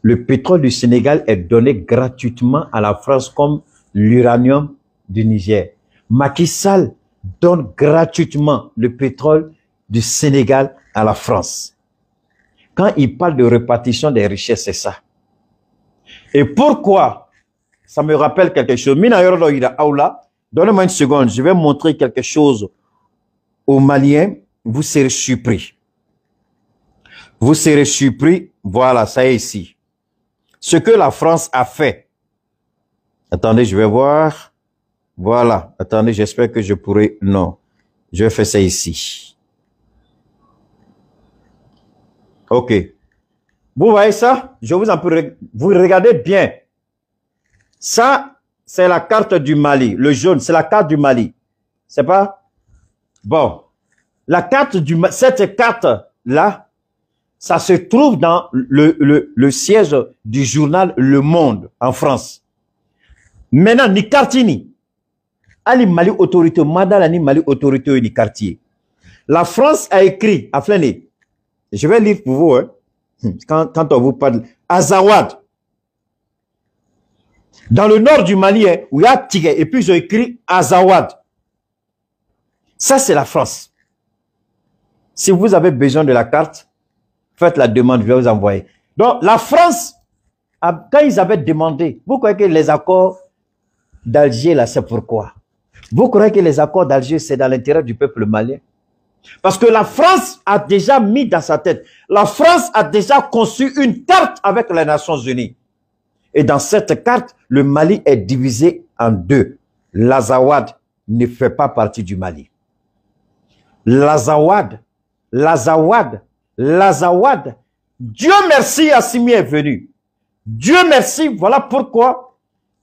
Le pétrole du Sénégal est donné gratuitement à la France comme l'uranium du Niger. Macky Sall donne gratuitement le pétrole du Sénégal à la France. Quand il parle de répartition des richesses, c'est ça. Et pourquoi? Ça me rappelle quelque chose. Donnez-moi une seconde, je vais montrer quelque chose aux Maliens. Vous serez surpris. Vous serez surpris. Voilà, ça est ici. Ce que la France a fait. Attendez, je vais voir. Voilà. Attendez, j'espère que je pourrai... Non. Je vais faire ça ici. OK. Vous voyez ça? Je vous en prie. Vous regardez bien. Ça, c'est la carte du Mali. Le jaune, c'est la carte du Mali. C'est pas? Bon. La carte du Mali, cette carte-là, ça se trouve dans le siège du journal Le Monde en France. Maintenant, ni Cartini. Ali Mali autorité, Madala ni Mali autorité ni quartier. La France a écrit, à Flané, je vais lire pour vous, hein, quand on vous parle, Azawad. Dans le nord du Mali, hein, où il y a Tigre, et puis ils ont écrit Azawad. Ça, c'est la France. Si vous avez besoin de la carte, faites la demande, je vais vous envoyer. Donc, la France, quand ils avaient demandé, vous croyez que les accords d'Alger, là, c'est pourquoi? Vous croyez que les accords d'Alger, c'est dans l'intérêt du peuple malien? Parce que la France a déjà mis dans sa tête, la France a déjà conçu une carte avec les Nations Unies. Et dans cette carte, le Mali est divisé en deux. L'Azawad ne fait pas partie du Mali. L'Azawad, Dieu merci, Assimi est venu. Dieu merci, voilà pourquoi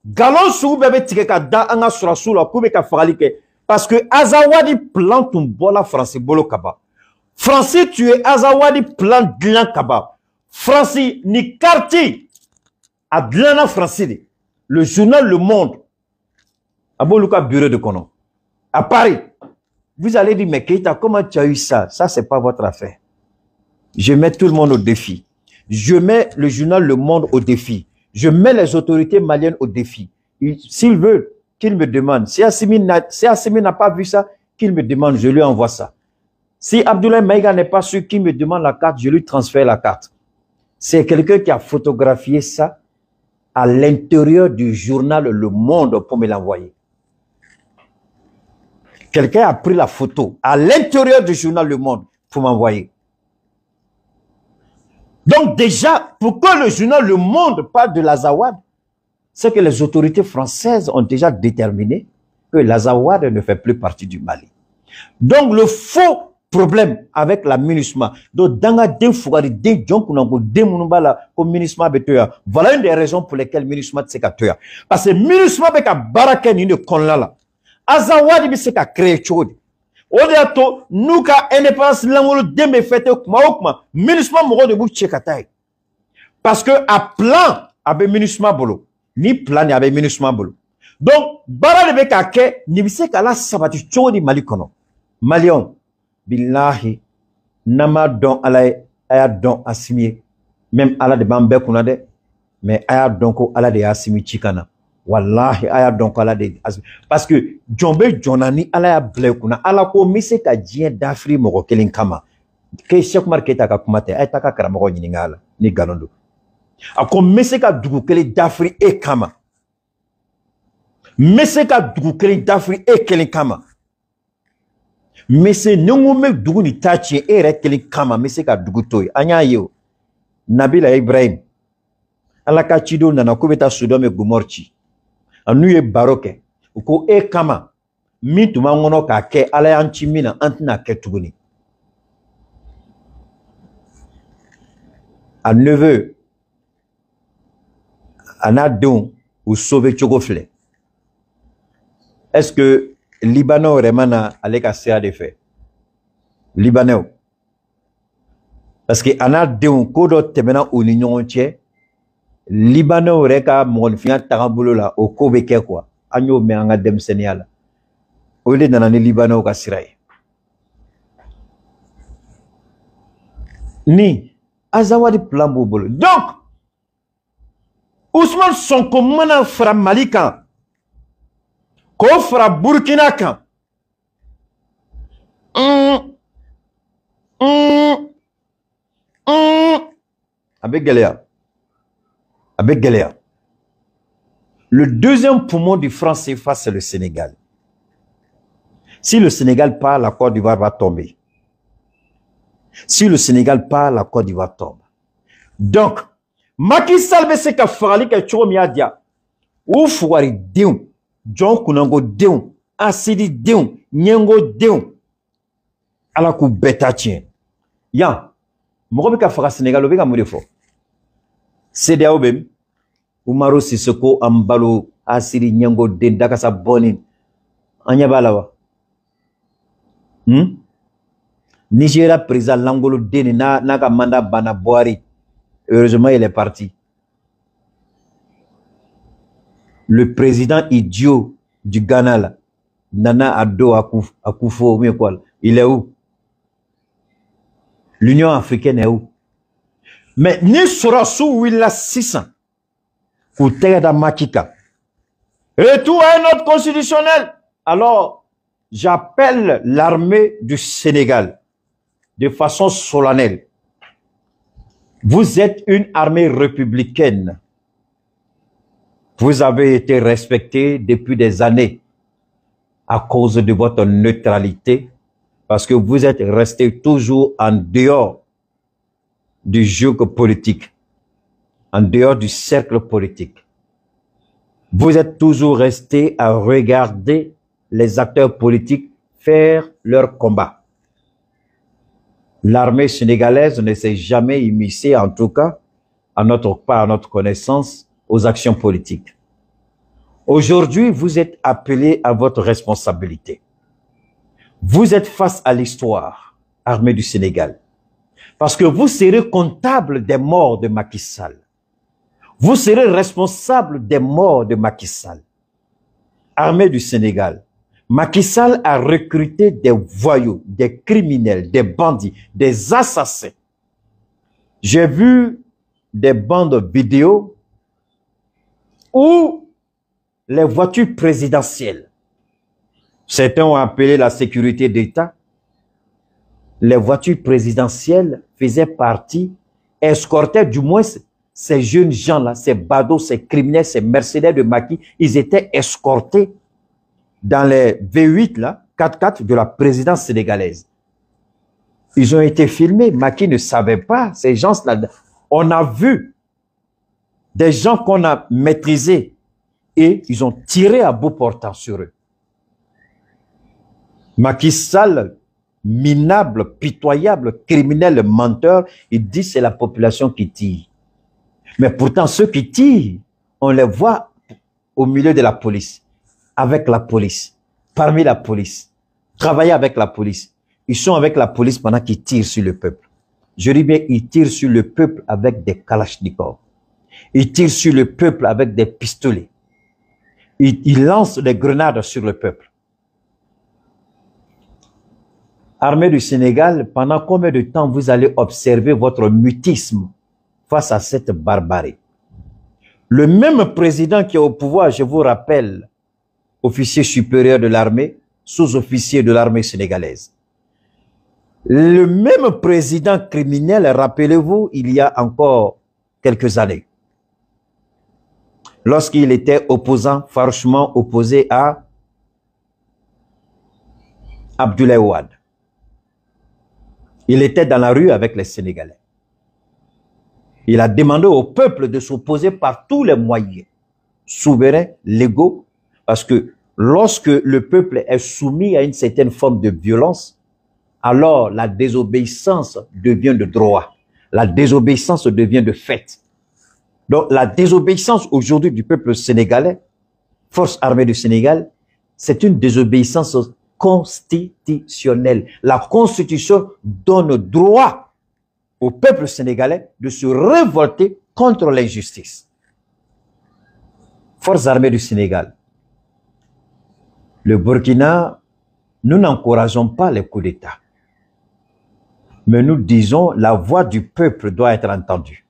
Galon sou bébé tigeka da anga surasula kubeka faralike. Parce que Azawadi plante un bola français bolo kaba. Français tu es Azawadi plante glan kaba. Français ni quartier à glana français. Le journal Le Monde. Aboluka bureau de Kono. À Paris. Vous allez dire, mais Keita, comment tu as eu ça? Ça, c'est pas votre affaire. Je mets tout le monde au défi. Je mets le journal Le Monde au défi. Je mets les autorités maliennes au défi. S'ils veulent, qu'ils me demandent. Si Assimi n'a pas vu ça, qu'il me demande, je lui envoie ça. Si Abdoulaye Maïga n'est pas sûr qu'il me demande la carte, je lui transfère la carte. C'est quelqu'un qui a photographié ça à l'intérieur du journal Le Monde pour me l'envoyer. Quelqu'un a pris la photo à l'intérieur du journal Le Monde pour m'envoyer. Donc déjà, pourquoi le journal Le Monde parle de l'Azawad? C'est que les autorités françaises ont déjà déterminé que l'Azawad ne fait plus partie du Mali. Donc le faux problème avec la MINUSMA, voilà une des raisons pour lesquelles MINUSMA s'est créé. Parce que MINUSMA est un baraken de Konlala. Azawad bi se ka créer chodi. Odeato nuka indépendance langolo dembe fete kuma MINUSMA mogo de bu chekatay. Parce que à plan abe MINUSMA bolo, ni plan abe MINUSMA bolo. Donc bara de be ka ke ni bi se ka la sabati chodi Mali kono. Malion billahi nama don alay aya don Assimi même ala de bambe kunade mais aya don ko ala de Assimi chikana. Wallahi aya donc ala de parce que Djombe Jonani ala ya blekuna ala ko mise ka dien d'Afrique moko kelin kama ke Cheikh Marketa ka kumate ay taka kara moko nyingala ni galondo ako mise ka dugu kelin d'Afrique e kama mise ka dugu kelin d'Afrique e kelin kama mise nyongume dugu ni tachi e re kelin kama mise ka dugu toy anya yo Nabila Ibrahim ala ka chido nana ko beta Sodome Gomorchi anu ye baroke uko e kama mi tuma ngono ka ke ala yanchi mina antina ke tuguni a neveu ana don ou sauver chogofle. Est-ce que Libanais remana avec a de fait Libanais parce que ana don kodo temena ou l'union entière Libanais aurait qu'à mon fiant tarabolo la au Kobeke quoi. Agno me anga dem Sénégal. Au lieu d'en aller Libanais au Kassiraï. Ni Azawadi plan bobolo. Donc Ousmane Sonko mana fara Mali kan, ko fara Burkina kan. Avec Galéa. Avec Galéa. Le deuxième poumon du franc CFA, c'est le Sénégal. Si le Sénégal part, la Côte d'Ivoire va tomber. Si le Sénégal part, la Côte d'Ivoire tombe. Donc, Macky Sall be se ka fagali kɛ cogo min y'a diya u fugari denw John Kunango denw Asidi denw Nyengo denw ala k'u bɛɛ ta tiɲɛ yan mɔgɔ bɛ ka faga Sénégal o bɛ ka mun de fɔ CEDEAO bɛ min Umaru Sisoko an balo Asidi Nyengo den Dakasa bɔnni an ɲɛ b'a la wa Nigeria président Langolo den n'a ka mandat banna Buhari. Heureusement, il est parti. Le président idiot du Ghana, là, Nana Addo Akufo, il est où? L'Union africaine est où? Mais ni sera sous Willa 600 ou Terra Makika. Retour à un ordre constitutionnel. Alors, j'appelle l'armée du Sénégal de façon solennelle. Vous êtes une armée républicaine. Vous avez été respecté depuis des années à cause de votre neutralité, parce que vous êtes resté toujours en dehors du jeu politique, en dehors du cercle politique. Vous êtes toujours resté à regarder les acteurs politiques faire leur combat. L'armée sénégalaise ne s'est jamais immiscée, en tout cas, à notre connaissance, aux actions politiques. Aujourd'hui, vous êtes appelés à votre responsabilité. Vous êtes face à l'histoire, armée du Sénégal, parce que vous serez comptable des morts de Macky Sall. Vous serez responsable des morts de Macky Sall. Armée du Sénégal. Macky Sall a recruté des voyous, des criminels, des bandits, des assassins. J'ai vu des bandes vidéo où les voitures présidentielles, certains ont appelé la sécurité d'État, les voitures présidentielles faisaient partie, escortaient du moins ces jeunes gens-là, ces badauds, ces criminels, ces mercenaires de Macky, ils étaient escortés dans les V8, là, 4x4 de la présidence sénégalaise. Ils ont été filmés. Macky ne savait pas. Ces gens-là, on a vu des gens qu'on a maîtrisés et ils ont tiré à bout portant sur eux. Macky Sall, minable, pitoyable, criminel, menteur, il dit c'est la population qui tire. Mais pourtant, ceux qui tirent, on les voit au milieu de la police. Avec la police, parmi la police, travailler avec la police. Ils sont avec la police pendant qu'ils tirent sur le peuple. Je dis bien, ils tirent sur le peuple avec des kalachnikovs. Ils tirent sur le peuple avec des pistolets. Ils lancent des grenades sur le peuple. Armée du Sénégal, pendant combien de temps vous allez observer votre mutisme face à cette barbarie? Le même président qui est au pouvoir, je vous rappelle, officier supérieur de l'armée, sous-officier de l'armée sénégalaise. Le même président criminel, rappelez-vous, il y a encore quelques années, lorsqu'il était opposant, farouchement opposé à Abdoulaye Wade. Il était dans la rue avec les Sénégalais. Il a demandé au peuple de s'opposer par tous les moyens, souverains, légaux, parce que lorsque le peuple est soumis à une certaine forme de violence, alors la désobéissance devient de droit. La désobéissance devient de fait. Donc la désobéissance aujourd'hui du peuple sénégalais, force armée du Sénégal, c'est une désobéissance constitutionnelle. La Constitution donne droit au peuple sénégalais de se révolter contre l'injustice. Forces armées du Sénégal. Le Burkina, nous n'encourageons pas les coups d'État. Mais nous disons la voix du peuple doit être entendue.